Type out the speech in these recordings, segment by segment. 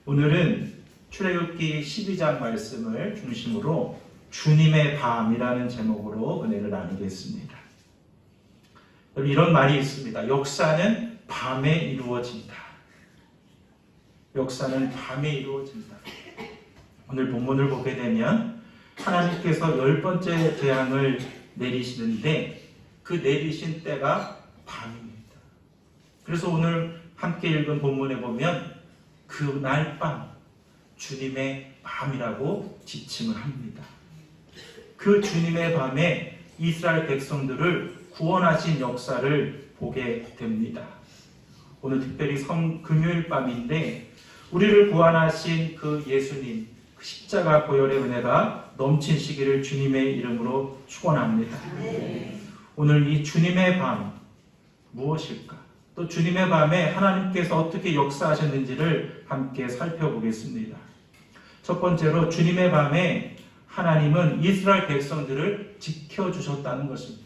오늘은 출애굽기 12장 말씀을 중심으로 주님의 밤이라는 제목으로 은혜를 나누겠습니다. 이런 말이 있습니다. 역사는 밤에 이루어진다. 역사는 밤에 이루어진다. 오늘 본문을 보게 되면 하나님께서 10번째 재앙을 내리시는데 그 내리신 때가 밤입니다. 그래서 오늘 함께 읽은 본문에 보면 그날 밤 주님의 밤이라고 지칭을 합니다. 그 주님의 밤에 이스라엘 백성들을 구원하신 역사를 보게 됩니다. 오늘 특별히 금요일 밤인데 우리를 구원하신 그 예수님, 그 십자가 보혈의 은혜가 넘치시기를 주님의 이름으로 축원합니다. 오늘 이 주님의 밤 무엇일까? 또 주님의 밤에 하나님께서 어떻게 역사하셨는지를 함께 살펴보겠습니다. 첫 번째로 주님의 밤에 하나님은 이스라엘 백성들을 지켜주셨다는 것입니다.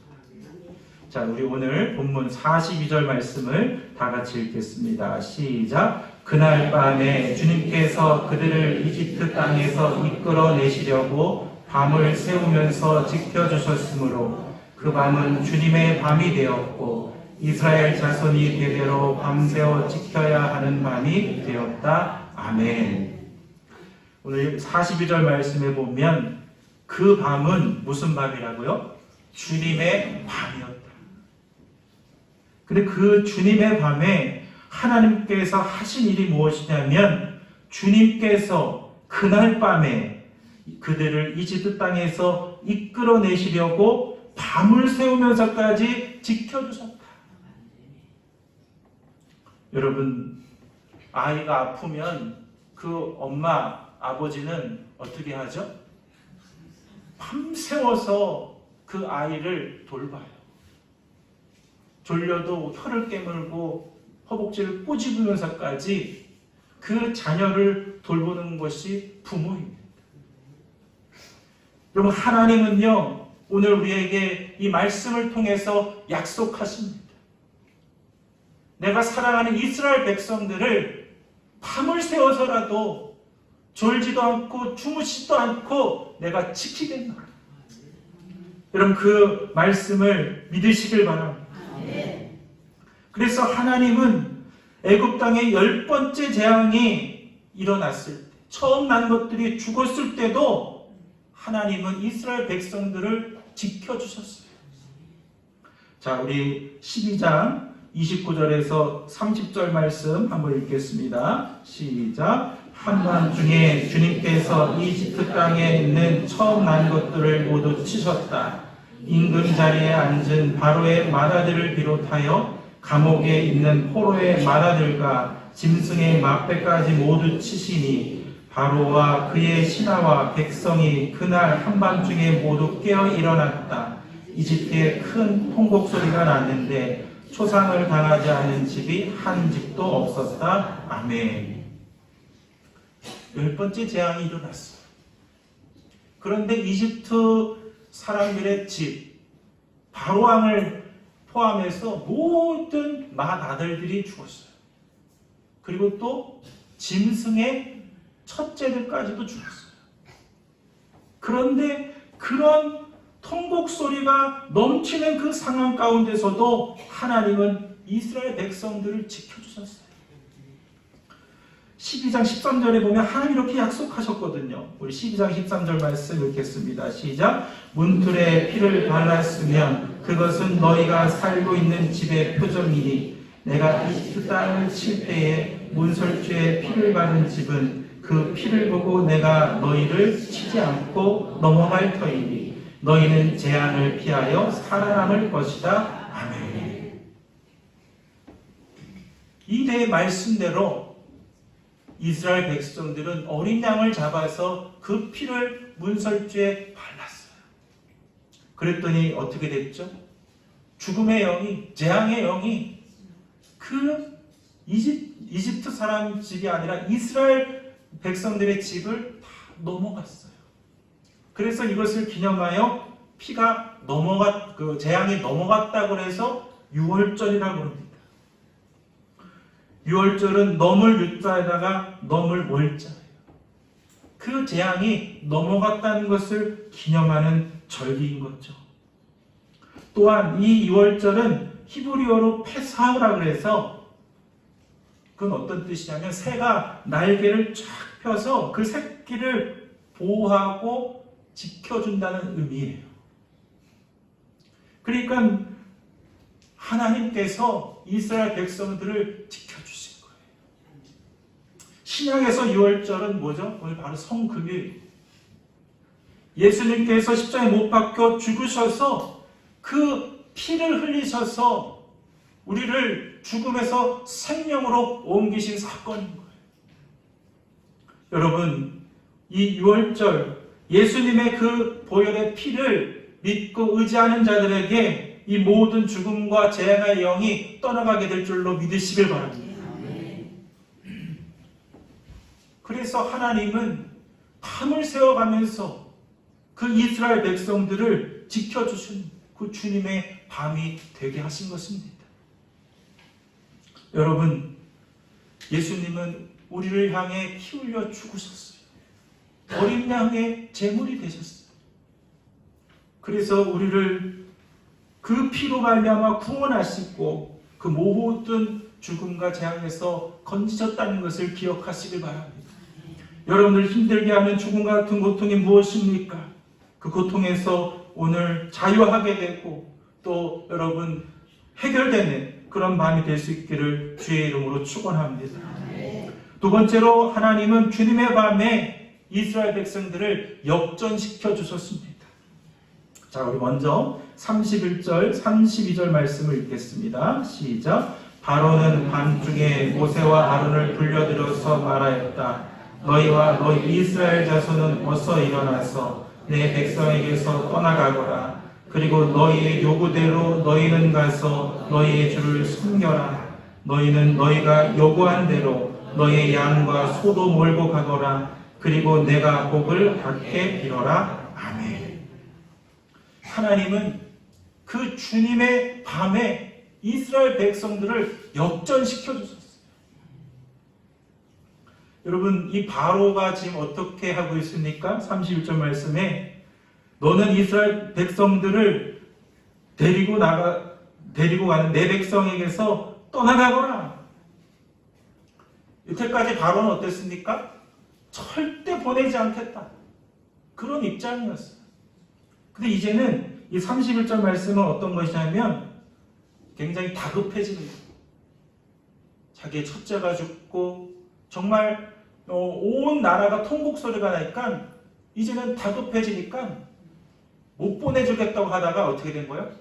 자, 우리 오늘 본문 42절 말씀을 다 같이 읽겠습니다. 시작. 그날 밤에 주님께서 그들을 이집트 땅에서 이끌어내시려고 밤을 세우면서 지켜주셨으므로 그 밤은 주님의 밤이 되었고 이스라엘 자손이 대대로 밤새워 지켜야 하는 밤이 되었다. 아멘. 오늘 42절 말씀에 보면 그 밤은 무슨 밤이라고요? 주님의 밤이었다. 근데 그 주님의 밤에 하나님께서 하신 일이 무엇이냐면 주님께서 그날 밤에 그들을 이집트 땅에서 이끌어내시려고 밤을 세우면서까지 지켜주셨다. 여러분, 아이가 아프면 그 엄마, 아버지는 어떻게 하죠? 밤새워서 그 아이를 돌봐요. 졸려도 혀를 깨물고 허벅지를 꼬집으면서까지 그 자녀를 돌보는 것이 부모입니다. 여러분, 하나님은요, 오늘 우리에게 이 말씀을 통해서 약속하십니다. 내가 사랑하는 이스라엘 백성들을 밤을 새워서라도 졸지도 않고 주무시지도 않고 내가 지키겠노라. 여러분, 그 말씀을 믿으시길 바랍니다. 그래서 하나님은 애굽 땅에 10번째 재앙이 일어났을 때, 처음 난 것들이 죽었을 때도 하나님은 이스라엘 백성들을 지켜주셨어요. 자, 우리 12장 29절에서 30절 말씀 한번 읽겠습니다. 시작. 한밤중에 주님께서 이집트 땅에 있는 처음 난 것들을 모두 치셨다. 임금 자리에 앉은 바로의 마다들을 비롯하여 감옥에 있는 포로의 마다들과 짐승의 막대까지 모두 치시니 바로와 그의 신하와 백성이 그날 한밤중에 모두 깨어 일어났다. 이집트에 큰 통곡 소리가 났는데 초상을 당하지 않은 집이 한 집도 없었다. 아멘. 10번째 재앙이 일어났어요. 그런데 이집트 사람들의 집, 바로왕을 포함해서 모든 맏아들들이 죽었어요. 그리고 또 짐승의 첫째들까지도 죽었어요. 그런데 그런 통곡 소리가 넘치는 그 상황 가운데서도 하나님은 이스라엘 백성들을 지켜주셨어요. 12장 13절에 보면 하나님 이렇게 약속하셨거든요. 우리 12장 13절 말씀 읽겠습니다. 시작. 문틀에 피를 발랐으면 그것은 너희가 살고 있는 집의 표정이니 내가 이집트 땅을 칠 때에 문설주에 피를 바른 집은 그 피를 보고 내가 너희를 치지 않고 넘어갈 터이니 너희는 재앙을 피하여 살아남을 것이다. 아멘. 이 내 말씀대로 이스라엘 백성들은 어린 양을 잡아서 그 피를 문설주에 발랐어요. 그랬더니 어떻게 됐죠? 죽음의 영이, 재앙의 영이 그 이집트 사람 집이 아니라 이스라엘 백성들의 집을 다 넘어갔어요. 그래서 이것을 기념하여 피가 재앙이 넘어갔다고 해서 6월절이라고 합니다. 유월절은 넘을 유자에다가 넘을 월자예요. 그 재앙이 넘어갔다는 것을 기념하는 절기인 거죠. 또한 이 유월절은 히브리어로 페사흐라 그래서 그건 어떤 뜻이냐면 새가 날개를 쫙 펴서 그 새끼를 보호하고 지켜준다는 의미예요. 그러니까 하나님께서 이스라엘 백성들을 지켜주신 거예요. 신약에서 유월절은 뭐죠? 오늘 바로 성금요일. 예수님께서 십자가에 못 박혀 죽으셔서 그 피를 흘리셔서 우리를 죽음에서 생명으로 옮기신 사건인 거예요. 여러분, 이 유월절 예수님의 그 보혈의 피를 믿고 의지하는 자들에게 이 모든 죽음과 재앙의 영이 떠나가게 될 줄로 믿으시길 바랍니다. 그래서 하나님은 밤을 새워가면서 그 이스라엘 백성들을 지켜주신 그 주님의 밤이 되게 하신 것입니다. 여러분, 예수님은 우리를 향해 피 흘려 죽으셨어요. 어린 양의 제물이 되셨어요. 그래서 우리를 그 피로 말미암아 구원하시고 그 모든 죽음과 재앙에서 건지셨다는 것을 기억하시길 바랍니다. 여러분들 힘들게 하는 죽음 같은 고통이 무엇입니까? 그 고통에서 오늘 자유하게 되고 또 여러분 해결되는 그런 밤이 될 수 있기를 주의 이름으로 축원합니다. 두 번째로 하나님은 주님의 밤에 이스라엘 백성들을 역전시켜 주셨습니다. 자, 우리 먼저 31절, 32절 말씀을 읽겠습니다. 시작. 바로는 밤중에 모세와 아론을 불러들여서 말하였다. 너희와 너희 이스라엘 자손은 어서 일어나서 내 백성에게서 떠나가거라. 그리고 너희의 요구대로 너희는 가서 너희의 주를 섬겨라. 너희는 너희가 요구한 대로 너희의 양과 소도 몰고 가거라. 그리고 내가 복을 받게 빌어라. 아멘. 하나님은 그 주님의 밤에 이스라엘 백성들을 역전시켜 주셨어요. 여러분, 이 바로가 지금 어떻게 하고 있습니까? 31절 말씀에 너는 이스라엘 백성들을 데리고 가는 내 백성에게서 떠나가거라. 이때까지 바로는 어땠습니까? 절대 보내지 않겠다. 그런 입장이었어요. 근데 이제는 이 31절 말씀은 어떤 것이냐면 굉장히 다급해지는 거예요. 자기의 첫째가 죽고 정말 온 나라가 통곡 소리가 나니까 이제는 다급해지니까 못 보내주겠다고 하다가 어떻게 된 거예요?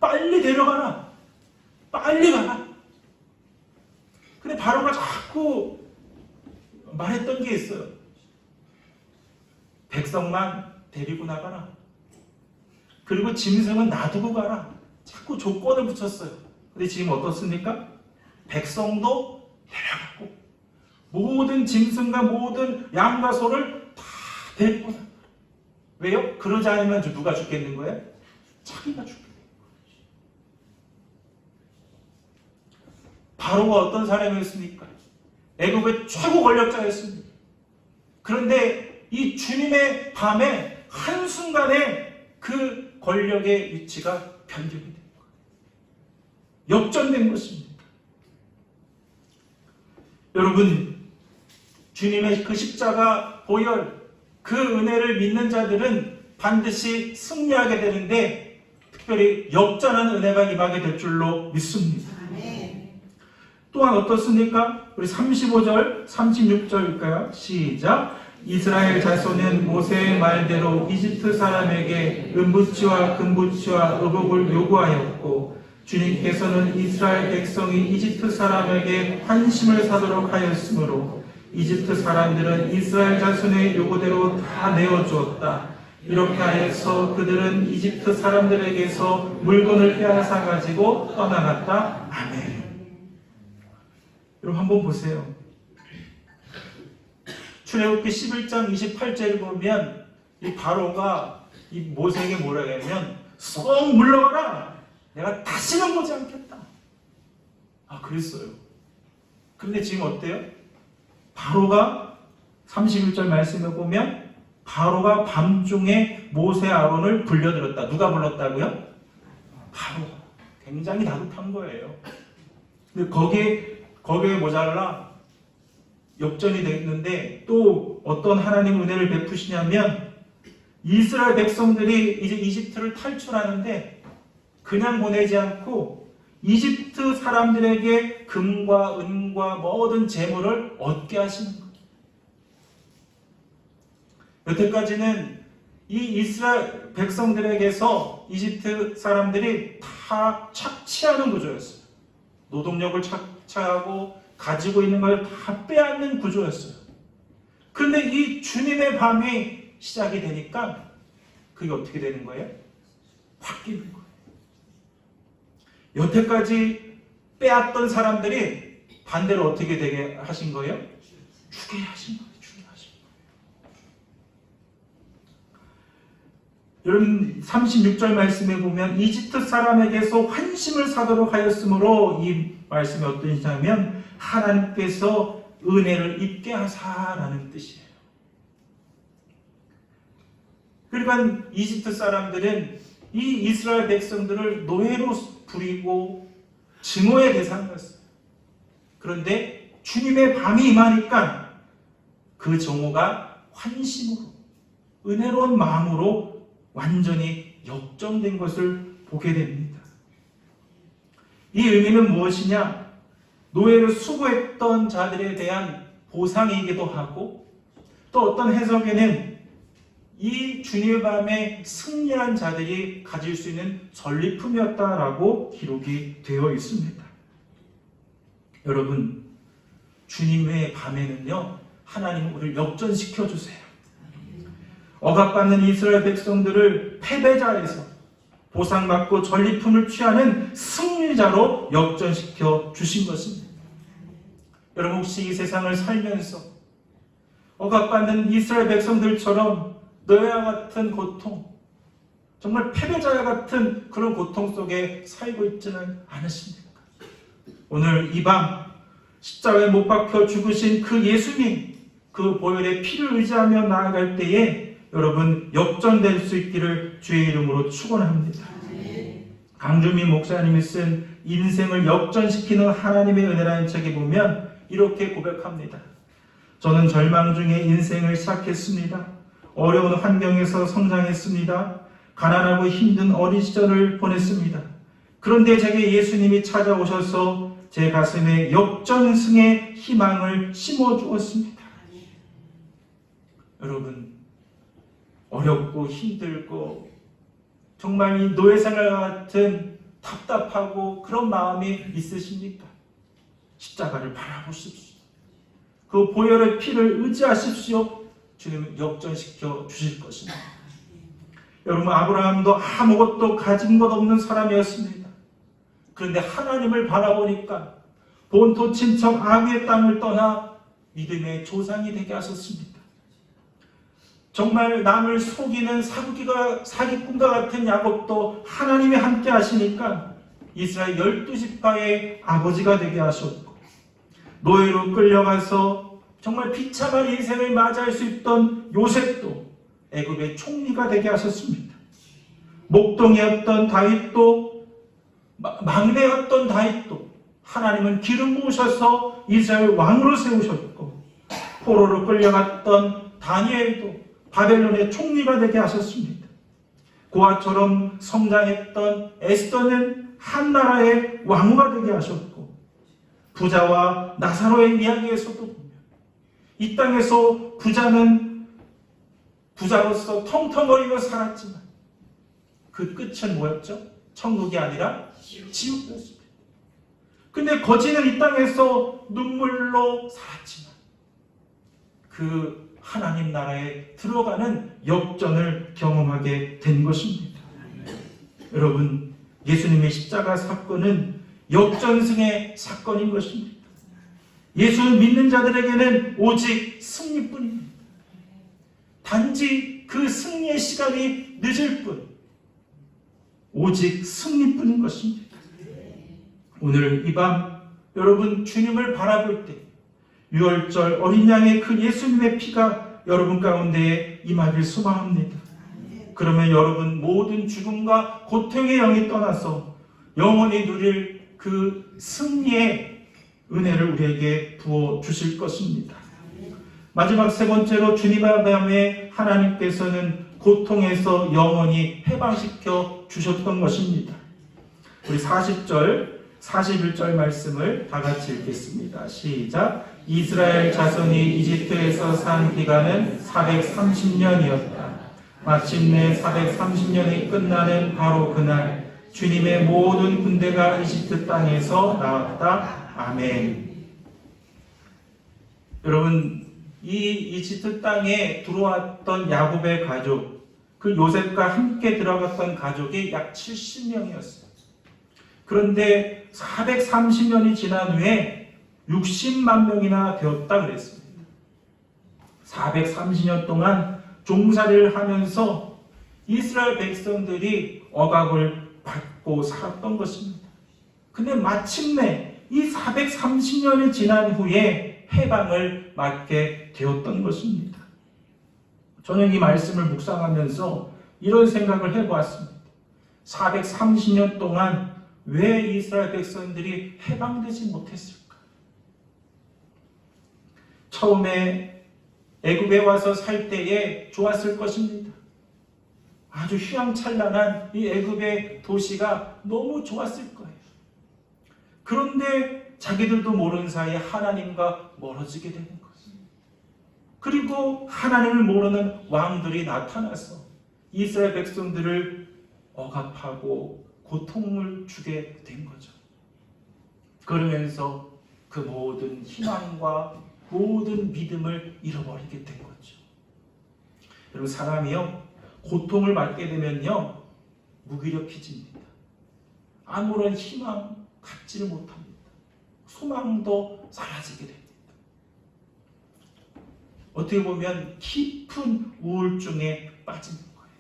빨리 데려가라. 빨리 가라. 근데 바로가 자꾸 말했던 게 있어요. 백성만 데리고 나가라. 그리고 짐승은 놔두고 가라. 자꾸 조건을 붙였어요. 근데 지금 어떻습니까? 백성도 데려가고 모든 짐승과 모든 양과 소를 다 데리고 나가. 왜요? 그러지 않으면 누가 죽겠는 거예요? 자기가 죽겠는 거예요. 바로가 어떤 사람이었습니까? 애국의 최고 권력자였습니다. 그런데 이 주님의 밤에 한순간에 그 권력의 위치가 변경이 된 거예요. 역전된 것입니다. 여러분, 주님의 그 십자가 보혈, 그 은혜를 믿는 자들은 반드시 승리하게 되는데 특별히 역전한 은혜가 임하게 될 줄로 믿습니다. 또한 어떻습니까? 우리 35절, 36절일까요? 시작. 이스라엘 자손은 모세의 말대로 이집트 사람에게 은부치와 금부치와 의복을 요구하였고 주님께서는 이스라엘 백성이 이집트 사람에게 환심을 사도록 하였으므로 이집트 사람들은 이스라엘 자손의 요구대로 다 내어주었다. 이렇게 하여서 그들은 이집트 사람들에게서 물건을 빼앗아 가지고 떠나갔다. 아멘. 여러분 한번 보세요. 출애굽기 11장 28절을 보면 이 바로가 이 모세에게 뭐라 하냐면 쏙 물러가라. 내가 다시는 보지 않겠다. 아, 그랬어요. 그런데 지금 어때요? 바로가 31절 말씀에 보면 바로가 밤중에 모세 아론을 불려들었다. 누가 불렀다고요? 바로가. 굉장히 다급한 거예요. 근데 거기에 모자라 역전이 됐는데 또 어떤 하나님 은혜를 베푸시냐면 이스라엘 백성들이 이제 이집트를 탈출하는데 그냥 보내지 않고 이집트 사람들에게 금과 은과 모든 재물을 얻게 하시는 거예요. 여태까지는 이 이스라엘 백성들에게서 이집트 사람들이 다 착취하는 구조였어요. 노동력을 착취하고 가지고 있는 걸 다 빼앗는 구조였어요. 그런데 이 주님의 밤이 시작이 되니까 그게 어떻게 되는 거예요? 바뀌는 거예요. 여태까지 빼앗던 사람들이 반대로 어떻게 되게 하신 거예요? 주게 하신 거예요. 여러분 36절 말씀에 보면 이집트 사람에게서 환심을 사도록 하였으므로 이 말씀이 어떤 뜻이냐면 하나님께서 은혜를 입게 하사라는 뜻이에요. 그러니까 이집트 사람들은 이 이스라엘 백성들을 노예로 부리고 증오의 대상이었어요. 그런데 주님의 밤이 임하니까 그 증오가 환심으로 은혜로운 마음으로 완전히 역전된 것을 보게 됩니다. 이 의미는 무엇이냐? 노예로 수고했던 자들에 대한 보상이기도 하고 또 어떤 해석에는 이 주님의 밤에 승리한 자들이 가질 수 있는 전리품이었다라고 기록이 되어 있습니다. 여러분, 주님의 밤에는요, 하나님 우리를 역전시켜 주세요. 억압받는 이스라엘 백성들을 패배자에서 보상받고 전리품을 취하는 승리자로 역전시켜 주신 것입니다. 여러분 혹시 이 세상을 살면서 억압받는 이스라엘 백성들처럼 너희와 같은 고통, 정말 패배자와 같은 그런 고통 속에 살고 있지는 않으십니까? 오늘 이 밤 십자가에 못 박혀 죽으신 그 예수님, 그 보혈의 피를 의지하며 나아갈 때에 여러분 역전될 수 있기를 주의 이름으로 축원합니다. 강준민 목사님이 쓴 인생을 역전시키는 하나님의 은혜라는 책에 보면 이렇게 고백합니다. 저는 절망 중에 인생을 시작했습니다. 어려운 환경에서 성장했습니다. 가난하고 힘든 어린 시절을 보냈습니다. 그런데 제게 예수님이 찾아오셔서 제 가슴에 역전승의 희망을 심어주었습니다. 여러분, 어렵고 힘들고 정말 이 노예생활과 같은 답답하고 그런 마음이 있으십니까? 십자가를 바라보십시오. 그 보혈의 피를 의지하십시오. 주님은 역전시켜 주실 것입니다. 여러분, 아브라함도 아무것도 가진 것 없는 사람이었습니다. 그런데 하나님을 바라보니까 본토 친척 아비의 땅을 떠나 믿음의 조상이 되게 하셨습니다. 정말 남을 속이는 사기꾼과 같은 야곱도 하나님이 함께 하시니까 이스라엘 12지파의 아버지가 되게 하셨고, 노예로 끌려가서 정말 비참한 인생을 맞이할 수 있던 요셉도 애굽의 총리가 되게 하셨습니다. 목동이었던 다윗도, 막내였던 다윗도 하나님은 기름 부으셔서 이스라엘 왕으로 세우셨고, 포로로 끌려갔던 다니엘도 바벨론의 총리가 되게 하셨습니다. 고아처럼 성장했던 에스더는 한 나라의 왕후가 되게 하셨고, 부자와 나사로의 이야기에서도 보면 이 땅에서 부자는 부자로서 텅텅거리며 살았지만 그 끝은 뭐였죠? 천국이 아니라 지옥이었습니다. 근데 거지는 이 땅에서 눈물로 살았지만 그 하나님 나라에 들어가는 역전을 경험하게 된 것입니다. 여러분, 예수님의 십자가 사건은 역전승의 사건인 것입니다. 예수를 믿는 자들에게는 오직 승리뿐입니다. 단지 그 승리의 시간이 늦을 뿐, 오직 승리뿐인 것입니다. 오늘 이 밤 여러분 주님을 바라볼 때 유월절 어린 양의 그 예수님의 피가 여러분 가운데에 임하길 소망합니다. 그러면 여러분 모든 죽음과 고통의 영이 떠나서 영원히 누릴 그 승리의 은혜를 우리에게 부어 주실 것입니다. 마지막 세 번째로 주님의 밤에 하나님께서는 고통에서 영원히 해방시켜 주셨던 것입니다. 우리 40절, 41절 말씀을 다 같이 읽겠습니다. 시작. 이스라엘 자손이 이집트에서 산 기간은 430년이었다. 마침내 430년이 끝나는 바로 그날 주님의 모든 군대가 이집트 땅에서 나왔다. 아멘. 여러분, 이 이집트 땅에 들어왔던 야곱의 가족, 그 요셉과 함께 들어갔던 가족이 약 70명이었어요. 그런데 430년이 지난 후에 60만 명이나 되었다 그랬습니다. 430년 동안 종살이를 하면서 이스라엘 백성들이 억압을 받고 살았던 것입니다. 근데 마침내 이 430년이 지난 후에 해방을 맞게 되었던 것입니다. 저는 이 말씀을 묵상하면서 이런 생각을 해보았습니다. 430년 동안 왜 이스라엘 백성들이 해방되지 못했을까? 처음에 애굽에 와서 살 때에 좋았을 것입니다. 아주 휘황찬란한 이 애굽의 도시가 너무 좋았을 거예요. 그런데 자기들도 모르는 사이에 하나님과 멀어지게 되는 것입니다. 그리고 하나님을 모르는 왕들이 나타나서 이스라엘 백성들을 억압하고 고통을 주게 된 거죠. 그러면서 그 모든 희망과 모든 믿음을 잃어버리게 된 거죠. 여러분, 사람이요 고통을 받게 되면요 무기력해집니다. 아무런 희망 갖지를 못합니다. 소망도 사라지게 됩니다. 어떻게 보면 깊은 우울증에 빠지는 거예요.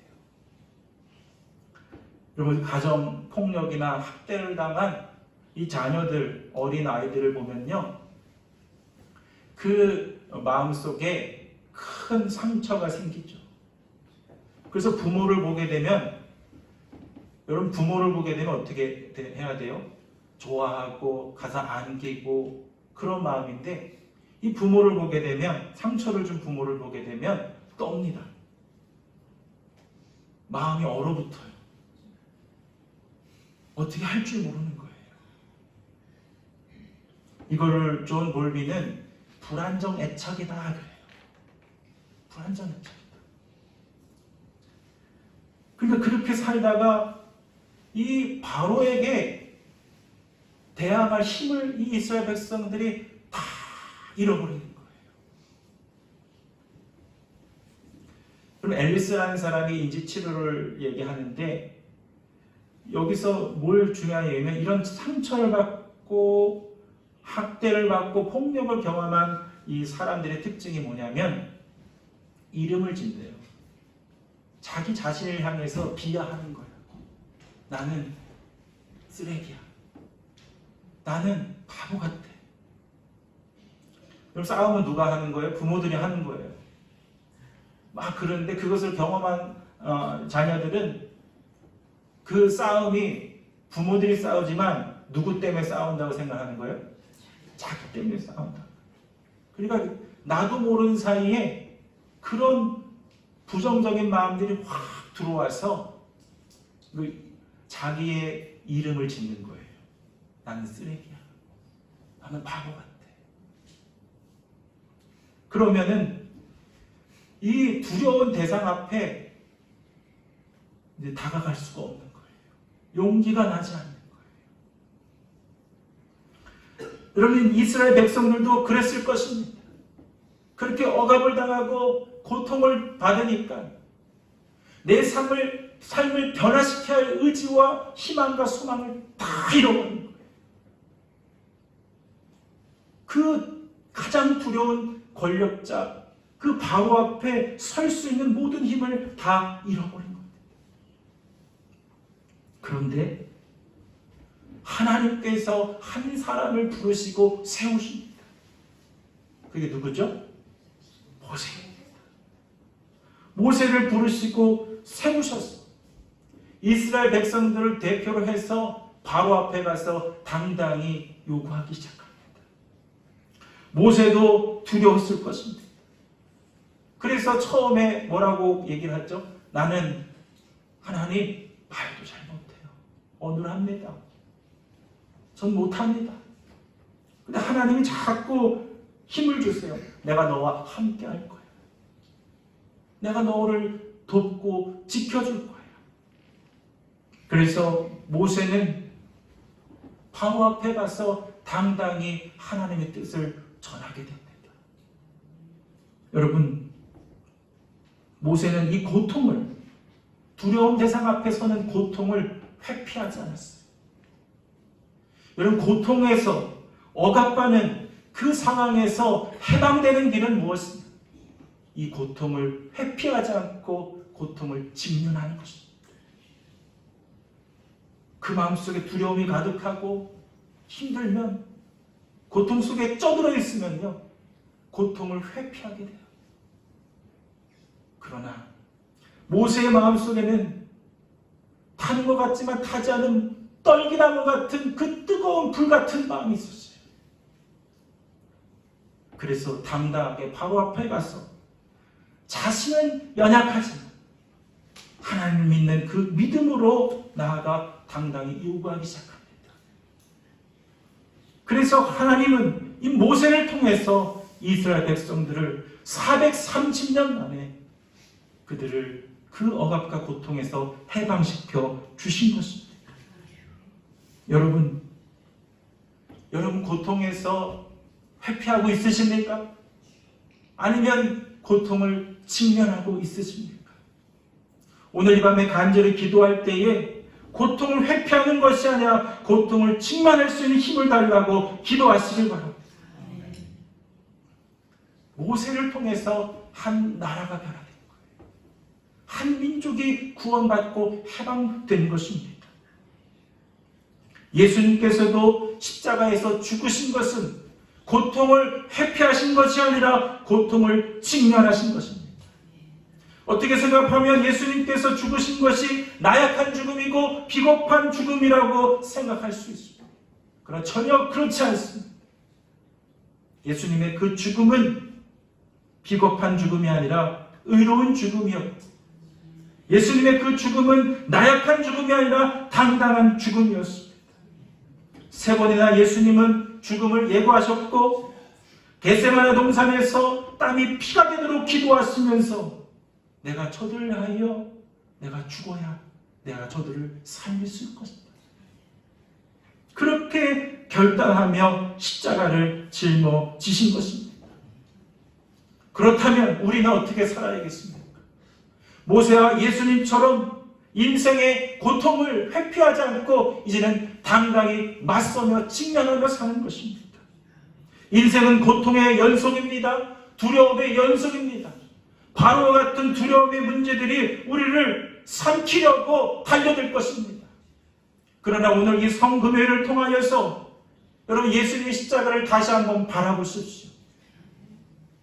여러분, 가정 폭력이나 학대를 당한 이 자녀들, 어린 아이들을 보면요, 그 마음속에 큰 상처가 생기죠. 그래서 부모를 보게 되면, 여러분 부모를 보게 되면 어떻게 해야 돼요? 좋아하고 가서 안기고 그런 마음인데, 이 부모를 보게 되면, 상처를 준 부모를 보게 되면 떱니다. 마음이 얼어붙어요. 어떻게 할 줄 모르는 거예요. 이거를 존 볼비는 불안정 애착이다 그래요. 불안정 애착이다. 그러니까 그렇게 살다가 이 바로에게 대항할 힘을 이 이스라엘 백성들이 다 잃어버리는 거예요. 그럼 앨리스라는 사람이 인지치료를 얘기하는데, 여기서 뭘 중요하냐면 이런 상처를 받고 학대를 받고 폭력을 경험한 이 사람들의 특징이 뭐냐면 이름을 짓대요. 자기 자신을 향해서 비하하는 거예요. 나는 쓰레기야. 나는 바보 같아. 그럼 싸움은 누가 하는 거예요? 부모들이 하는 거예요. 막 그런데 그것을 경험한 자녀들은 그 싸움이 부모들이 싸우지만 누구 때문에 싸운다고 생각하는 거예요? 자기 때문에 싸운다. 그러니까 나도 모르는 사이에 그런 부정적인 마음들이 확 들어와서 자기의 이름을 짓는 거예요. 나는 쓰레기야. 나는 바보 같아. 그러면은 이 두려운 대상 앞에 이제 다가갈 수가 없는 거예요. 용기가 나지 않는 거예요. 여러분, 이스라엘 백성들도 그랬을 것입니다. 그렇게 억압을 당하고 고통을 받으니까 내 삶을 변화시켜야 할 의지와 희망과 소망을 다 잃어버린 거예요. 그 가장 두려운 권력자, 그 바로 앞에 설 수 있는 모든 힘을 다 잃어버린 거예요. 그런데 하나님께서 한 사람을 부르시고 세우십니다. 그게 누구죠? 모세입니다. 모세를 부르시고 세우셨어. 이스라엘 백성들을 대표로 해서 바로 앞에 가서 당당히 요구하기 시작합니다. 모세도 두려웠을 것입니다. 그래서 처음에 뭐라고 얘기를 하죠? 나는 하나님 말도 잘 못해요. 어눌합니다. 전 못합니다. 근데 하나님이 자꾸 힘을 주세요. 내가 너와 함께 할 거야. 내가 너를 돕고 지켜줄 거야. 그래서 모세는 바로 앞에 가서 당당히 하나님의 뜻을 전하게 됩니다. 여러분, 모세는 이 고통을, 두려운 대상 앞에 서는 고통을 회피하지 않았어요. 여러분, 고통에서 억압받는 그 상황에서 해방되는 길은 무엇입니까? 이 고통을 회피하지 않고 고통을 직면하는 것입니다. 그 마음속에 두려움이 가득하고 힘들면, 고통 속에 쩌들어 있으면요, 고통을 회피하게 돼요. 그러나 모세의 마음속에는 타는 것 같지만 타지 않은 떨기나무 같은 그 뜨거운 불 같은 마음이 있었어요. 그래서 당당하게 바로 앞에 가서 자신은 연약하지만 하나님을 믿는 그 믿음으로 나아가 당당히 요구하기 시작합니다. 그래서 하나님은 이 모세를 통해서 이스라엘 백성들을 430년 만에 그들을 그 억압과 고통에서 해방시켜 주신 것입니다. 여러분 고통에서 회피하고 있으십니까? 아니면 고통을 직면하고 있으십니까? 오늘 이 밤에 간절히 기도할 때에 고통을 회피하는 것이 아니라 고통을 직면할 수 있는 힘을 달라고 기도하시길 바랍니다. 모세를 통해서 한 나라가 변화된 거예요. 한 민족이 구원받고 해방된 것입니다. 예수님께서도 십자가에서 죽으신 것은 고통을 회피하신 것이 아니라 고통을 직면하신 것입니다. 어떻게 생각하면 예수님께서 죽으신 것이 나약한 죽음이고 비겁한 죽음이라고 생각할 수 있습니다. 그러나 전혀 그렇지 않습니다. 예수님의 그 죽음은 비겁한 죽음이 아니라 의로운 죽음이었고, 예수님의 그 죽음은 나약한 죽음이 아니라 당당한 죽음이었습니다. 3번이나 예수님은 죽음을 예고하셨고, 겟세마네 동산에서 땀이 피가 되도록 기도하시면서 내가 저들을 위하여 내가 죽어야 내가 저들을 살릴 수 있을 것이다. 그렇게 결단하며 십자가를 짊어지신 것입니다. 그렇다면 우리는 어떻게 살아야겠습니까? 모세와 예수님처럼 인생의 고통을 회피하지 않고 이제는 당당히 맞서며 직면하며 사는 것입니다. 인생은 고통의 연속입니다. 두려움의 연속입니다. 바로와 같은 두려움의 문제들이 우리를 삼키려고 달려들 것입니다. 그러나 오늘 이 성금요일을 통하여서 여러분 예수님의 십자가를 다시 한번 바라보십시오.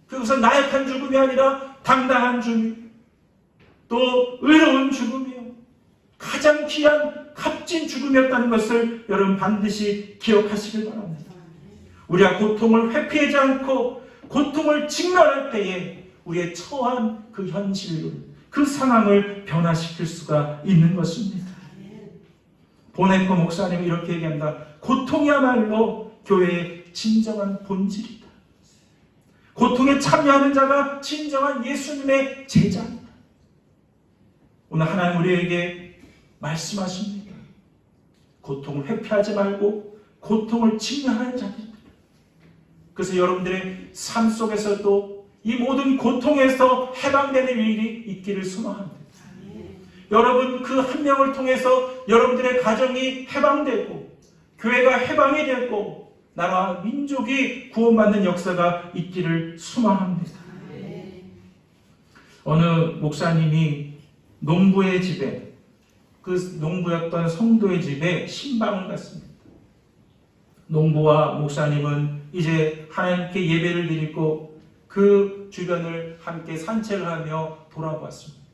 그것은 나약한 죽음이 아니라 당당한 죽음, 또 의로운 죽음이요, 가장 귀한 값진 죽음이었다는 것을 여러분 반드시 기억하시길 바랍니다. 우리가 고통을 회피하지 않고 고통을 직면할 때에 우리의 처한 그 현실을, 그 상황을 변화시킬 수가 있는 것입니다. 보네코 목사님이 이렇게 얘기합니다. 고통이야말로 교회의 진정한 본질이다. 고통에 참여하는 자가 진정한 예수님의 제자입니다. 오늘 하나님 우리에게 말씀하십니다. 고통을 회피하지 말고 고통을 직면하는 자입니다. 그래서 여러분들의 삶 속에서도 이 모든 고통에서 해방되는 일이 있기를 소망합니다. 여러분 그 한 명을 통해서 여러분들의 가정이 해방되고 교회가 해방이 되고 나라와 민족이 구원받는 역사가 있기를 소망합니다. 어느 목사님이 농부의 집에, 그 농부였던 성도의 집에 신방을 갔습니다. 농부와 목사님은 이제 하나님께 예배를 드리고 그 주변을 함께 산책을 하며 돌아봤습니다.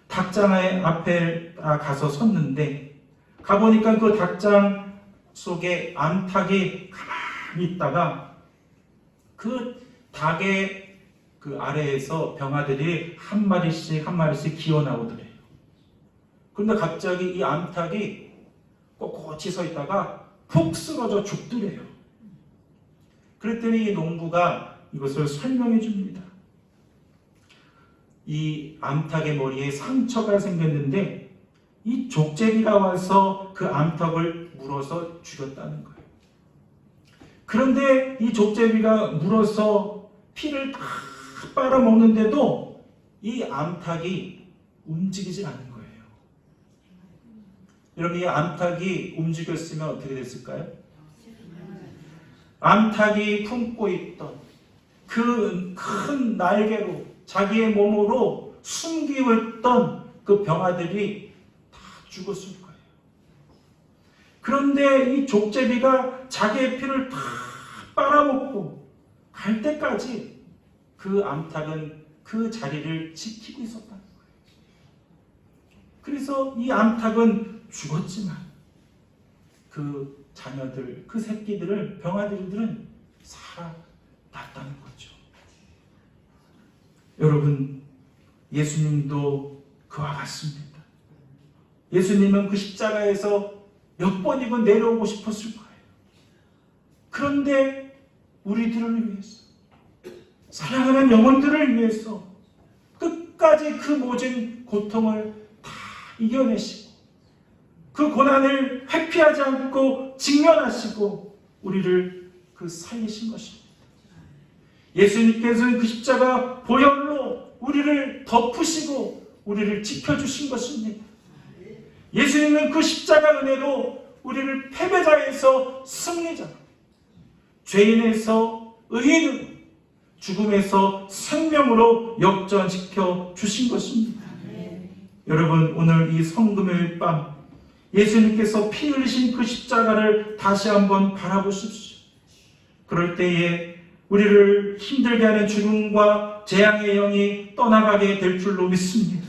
닭장 앞에 가서 섰는데 가보니까 그 닭장 속에 암탉이 가만히 있다가 그 닭의 그 아래에서 병아들이 한 마리씩 기어 나오더래요. 그런데 갑자기 이 암탉이 꼿꼿이 서 있다가 푹 쓰러져 죽더래요. 그랬더니 이 농부가 이것을 설명해 줍니다. 이 암탉의 머리에 상처가 생겼는데 이 족제비가 와서 그 암탉을 물어서 죽였다는 거예요. 그런데 이 족제비가 물어서 피를 다 빨아먹는데도 이 암탉이 움직이질 않는 거예요. 여러분, 이 암탉이 움직였으면 어떻게 됐을까요? 암탉이 품고 있던 그 큰 날개로 자기의 몸으로 숨기고 있던 그 병아들이 다 죽었을 거예요. 그런데 이 족제비가 자기의 피를 다 빨아먹고 갈 때까지 그 암탉은 그 자리를 지키고 있었다는 거예요. 그래서 이 암탉은 죽었지만 그 자녀들, 그 새끼들을, 병아들들은 살아났다는 거죠. 여러분, 예수님도 그와 같습니다. 예수님은 그 십자가에서 몇 번이고 내려오고 싶었을 거예요. 그런데 우리들을 위해서, 사랑하는 영혼들을 위해서 끝까지 그 모든 고통을 다 이겨내시고 그 고난을 회피하지 않고 직면하시고 우리를 살리신 것입니다. 예수님께서는 그 십자가 보혈로 우리를 덮으시고 우리를 지켜주신 것입니다. 예수님은 그 십자가 은혜로 우리를 패배자에서 승리자, 죄인에서 의인으로, 죽음에서 생명으로 역전시켜 주신 것입니다. 여러분, 오늘 이 성금요일 밤 예수님께서 피 흘리신 그 십자가를 다시 한번 바라보십시오. 그럴 때에 우리를 힘들게 하는 죽음과 재앙의 영이 떠나가게 될 줄로 믿습니다.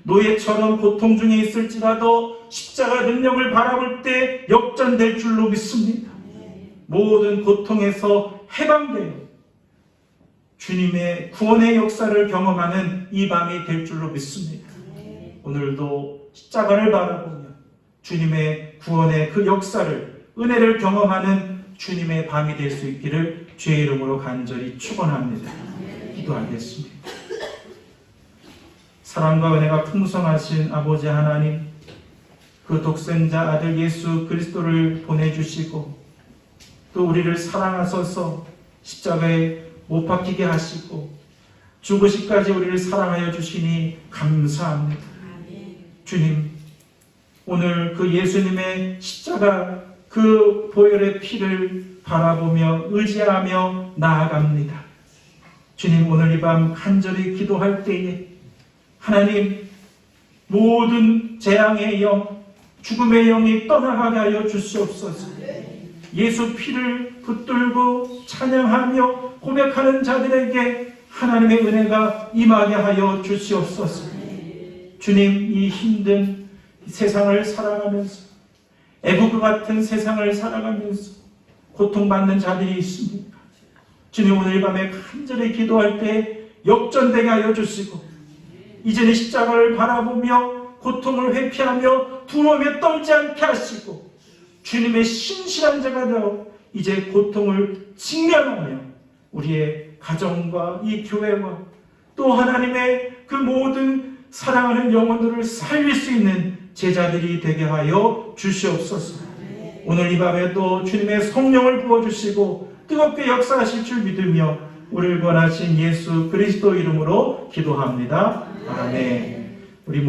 노예처럼 고통 중에 있을지라도 십자가 능력을 바라볼 때 역전될 줄로 믿습니다. 모든 고통에서 해방되어 주님의 구원의 역사를 경험하는 이 밤이 될 줄로 믿습니다. 오늘도 십자가를 바라보며 주님의 구원의 그 역사를, 은혜를 경험하는 주님의 밤이 될 수 있기를 주의 이름으로 간절히 축원합니다. 기도하겠습니다. 사랑과 은혜가 풍성하신 아버지 하나님, 그 독생자 아들 예수 그리스도를 보내주시고 또 우리를 사랑하셔서 십자가에 못 박히게 하시고 죽으시까지 우리를 사랑하여 주시니 감사합니다. 주님, 오늘 그 예수님의 십자가 그 보혈의 피를 바라보며 의지하며 나아갑니다. 주님, 오늘 이 밤 간절히 기도할 때에 하나님, 모든 재앙의 영, 죽음의 영이 떠나가게 하여 주시옵소서. 예수 피를 붙들고 찬양하며 고백하는 자들에게 하나님의 은혜가 임하게 하여 주시옵소서. 주님, 이 힘든 세상을 살아가면서, 애국 같은 세상을 살아가면서 고통받는 자들이 있습니다. 주님, 오늘 이 밤에 간절히 기도할 때 역전되게 하여 주시고 이제는 십자가를 바라보며 고통을 회피하며 두려움에 떨지 않게 하시고 주님의 신실한 자가 되어 이제 고통을 직면하며 우리의 가정과 이 교회와 또 하나님의 그 모든 사랑하는 영혼들을 살릴 수 있는 제자들이 되게 하여 주시옵소서. 오늘 이 밤에도 주님의 성령을 부어주시고 뜨겁게 역사하실 줄 믿으며 우리를 구원하신 예수 그리스도 이름으로 기도합니다. 아멘. 우리